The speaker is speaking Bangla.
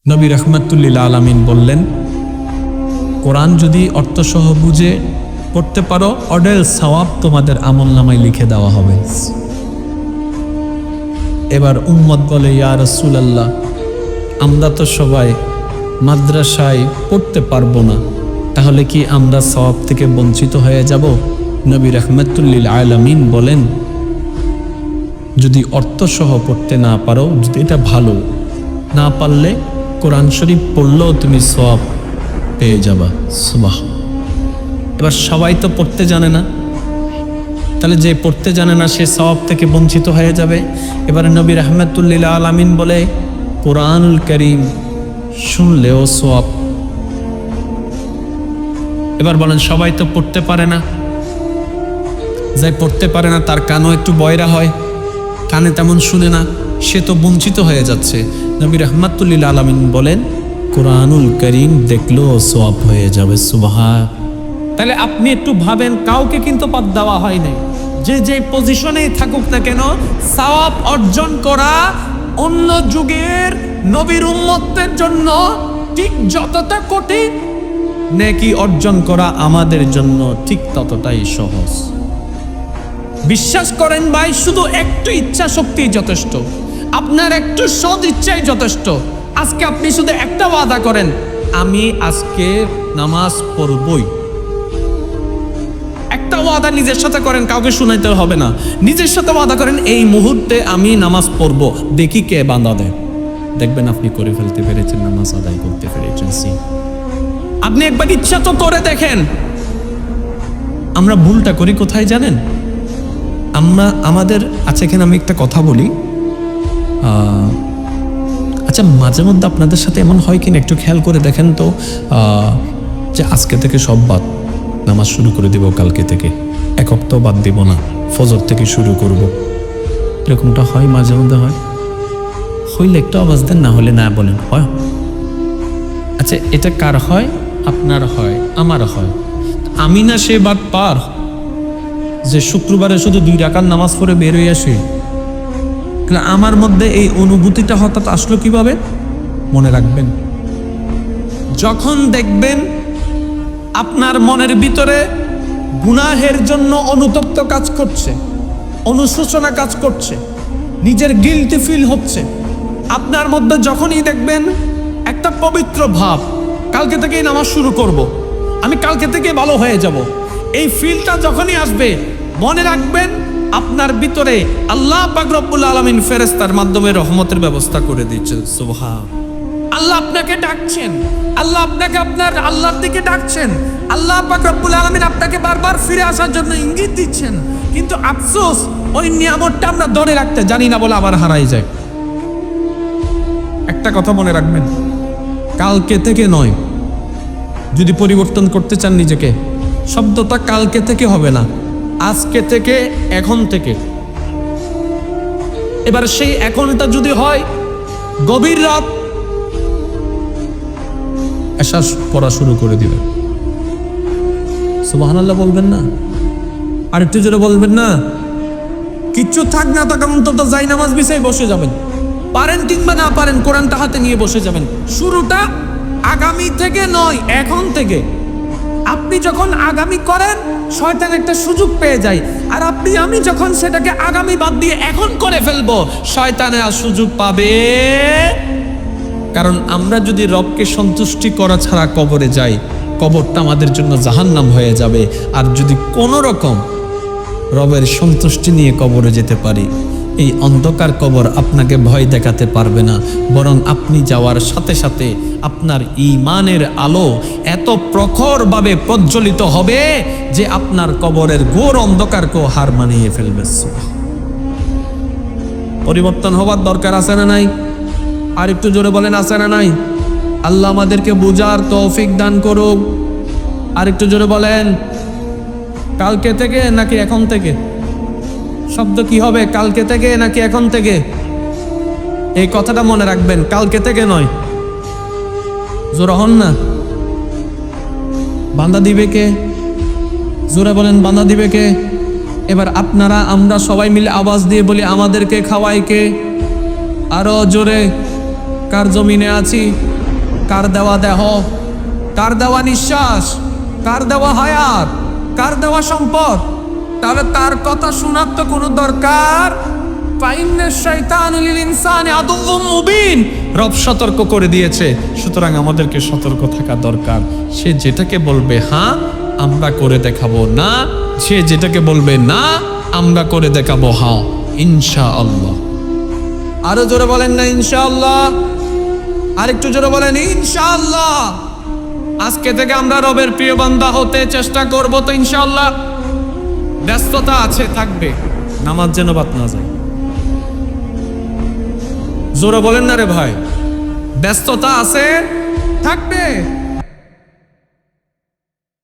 নবী রাহমাতুল্লিল আলামিন বললেন, কোরআন যদি অর্থসহ বুঝে পড়তে পারো, অডেল সওয়াব তোমাদের আমলনামায় লিখে দেওয়া হবে। এবার উম্মত বলে, ইয়া রাসূলুল্লাহ, আমরা তো সবাই মাদ্রাসায় পড়তে পারবো না, তাহলে কি আমরা সওয়াব থেকে বঞ্চিত হয়ে যাব? নবী রাহমাতুল্লিল আলামিন বলেন, যদি অর্থসহ পড়তে না পারো, যদি এটা ভালো না পারলে কোরআন শরীফ পড়লেও তুমি সওয়াব পেয়ে যাবা। সুবহান। এবার সবাই তো পড়তে জানে না, তাহলে যে পড়তে জানে না সে সওয়াব থেকে বঞ্চিত হয়ে যাবে। এবারে নবী রাহমাতুল্লিল আলামিন বলে, কোরআনুল কারীম শুনলেও সওয়াব। এবার বলেন, সবাই তো পড়তে পারে না, যে পড়তে পারে না তার কানও একটু বয়রা হয়, কানে তেমন শুনে না, সে তো বঞ্চিত হয়ে যাচ্ছে। নবী রাহমাতুল্লিল আলামিন বলেন, কোরআনুল কারীম দেখলেও সওয়াব হয়ে যাবে। সুবহান। তাহলে আপনি একটু ভাবেন, কাউকে কিন্তু বাদ দেওয়া হয় নাই। যে পজিশনেই থাকুক না কেন, সওয়াব অর্জন করা অন্য যুগের নবীর উম্মতের জন্য ঠিক যতটা কঠিন, নেকি অর্জন করা আমাদের জন্য ঠিক ততটাই সহজ। বিশ্বাস করেন ভাই, শুধু একটু ইচ্ছা শক্তি যথেষ্ট, আপনার একটু সৎ ইচ্ছাই যথেষ্ট। আজকে আপনি শুধু একটা ওয়াদা করেন, আমি আজকে নামাজ পড়বই। একটা ওয়াদা নিজের সাথে করেন, কাউকে শুনাইতে হবে না। নিজের সাথে ওয়াদা করেন, এই মুহূর্তে আমি নামাজ পড়ব, দেখি কে বাঁধা দেয়। দেখবেন আপনি করে ফেলতে পেরেছেন, নামাজ আদায় করতে পেরেছেন। আপনি একবার ইচ্ছা তো করে দেখেন। আমরা ভুলটা করি কোথায় জানেন? আমাদের এখানে আমি একটা কথা বলি, আচ্ছা মাঝে মধ্যে আপনাদের সাথে এমন হয় কিনা একটু খেয়াল করে দেখেন তো, যে আজকে থেকে সব বাদ, নামাজ শুরু করে দিব কালকে থেকে, এক সপ্তাহ বাদ দিব না, ফজর থেকে শুরু করব। এরকমটা হয় মাঝে মধ্যে? হয়। হইলে একটু আওয়াজ দেন, না হলে না বলেন। হয়? আচ্ছা, এটা কার হয়? আপনার হয়, আমার হয়। আমি না সে বাদ পার যে শুক্রবারে শুধু 2 রাকাত নামাজ পড়ে বের হয়ে আসি। আমার মধ্যে এই অনুভূতিটা হঠাৎ আসলো কিভাবে? মনে রাখবেন, যখন দেখবেন আপনার মনের ভিতরে গুনাহের জন্য অনুতপ্ত কাজ করছে, অনুশোচনা কাজ করছে, নিজের গিল্টি ফিল হচ্ছে, আপনার মধ্যে যখনই দেখবেন একটা পবিত্র ভাব, কালকে থেকেই নামাজ শুরু করব, আমি কালকে থেকে ভালো হয়ে যাব, এই ফিলটা যখনই আসবে, মনে রাখবেন আপনার ভিতরে আল্লাহ পাক রব্বুল আলামিন ফেরেশতার মাধ্যমে রহমতের ব্যবস্থা করে দিচ্ছেন। সুবহান। আল্লাহ আপনাকে ডাকছেন, আল্লাহ আপনাকে আপনার আল্লাহর দিকে ডাকছেন, আল্লাহ পাক রব্বুল আলামিন আপনাকে বারবার ফিরে আসার জন্য ইঙ্গিত দিচ্ছেন। কিন্তু আফসোস, ওই নিয়ামতটা আমরা ধরে রাখতে জানি না বলে আবার হারাই যায়। একটা কথা মনে রাখবেন, কালকে থেকে নয়, যদি পরিবর্তন করতে চান নিজেকে, শব্দটা কালকে থেকে হবে না, আজকে থেকে, এখন থেকে। এবার সেই এখনটা যদি হয় গভীর রাত, এশা পড়া শুরু করে দিবেন। সুবহানাল্লাহ বলবেন না? আর একটু জোরে বলবেন না? কিচ্ছু থাক না থাক, অন্তত যাই নামাজ বিছাই বসে যাবেন, পারেন কিংবা না পারেন, কোরআনটা হাতে নিয়ে বসে যাবেন। শুরুটা আগামী থেকে নয়, এখন থেকে। আপনি যখন আগামী করেন, শয়তান একটা সুযোগ পেয়ে যায়, আর আমি যখন সেটাকে আগামী বাদ দিয়ে এখন করে ফেলবো, শয়তানে আর সুযোগ পাবে। কারণ আমরা যদি রবকে সন্তুষ্টি করা ছাড়া কবরে যাই, কবরটা আমাদের জন্য জাহান্নাম হয়ে যাবে। আর যদি কোনো রকম রবের সন্তুষ্টি নিয়ে কবরে যেতে পারি, এই অন্ধকার কবর আপনাকে ভয় দেখাতে পারবে না, বরং আপনি যাওয়ার সাথে সাথে আপনার ঈমানের আলো এত প্রখরভাবে প্রজ্বলিত হবে যে আপনার কবরের ঘোর অন্ধকারকেও হার মানিয়ে ফেলবে। পরিবর্তন হবার দরকার আছে না নাই? আর একটু জোরে বলেন, আছে না নাই? আল্লাহ আমাদেরকে বুঝার তৌফিক দান করুক। আর একটু জোরে বলেন, কালকে থেকে নাকি এখন থেকে? শব্দ কি হবে, কালকে থেকে নাকি এখন থেকে? এই কথাটা মনে রাখবেন, কালকে থেকে নয়। জোরে হন না। বান্দা দিবে কে? জোরে বলেন, বান্দা দিবে কে? এবার আপনারা আমরা সবাই মিলে আওয়াজ দিয়ে বলি, আমাদেরকে খাওয়ায় কে? আরো জোরে। কার জমিনে আছি? কার দেওয়া দেহ, কার দেওয়া নিঃশ্বাস, কার দেওয়া হায়াত, কার দেওয়া সম্পদ, তাহলে তার কথা শোনার তো কোনো দরকার। রব সতর্ক করে দিয়েছে, সুতরাং আমাদেরকে সতর্ক থাকা দরকার। সে যেটাকে বলবে হ্যাঁ আমরা করে দেখাবো, না সে যেটাকে বলবে না আমরা করে দেখাবো হ্যাঁ ইনশাআল্লাহ। আরো জোরে বলেন না ইনশাআল্লাহ, আরেকটু জোরে বলেন ইনশাআল্লাহ। আজকে থেকে আমরা রবের প্রিয় বান্দা হতে চেষ্টা করব তো ইনশাআল্লাহ। ব্যস্ততা আছে, থাকবে, নামাজ যেন বাদ না যায়। জোরে বলেন না রে ভাই, ব্যস্ততা আছে, থাকবে,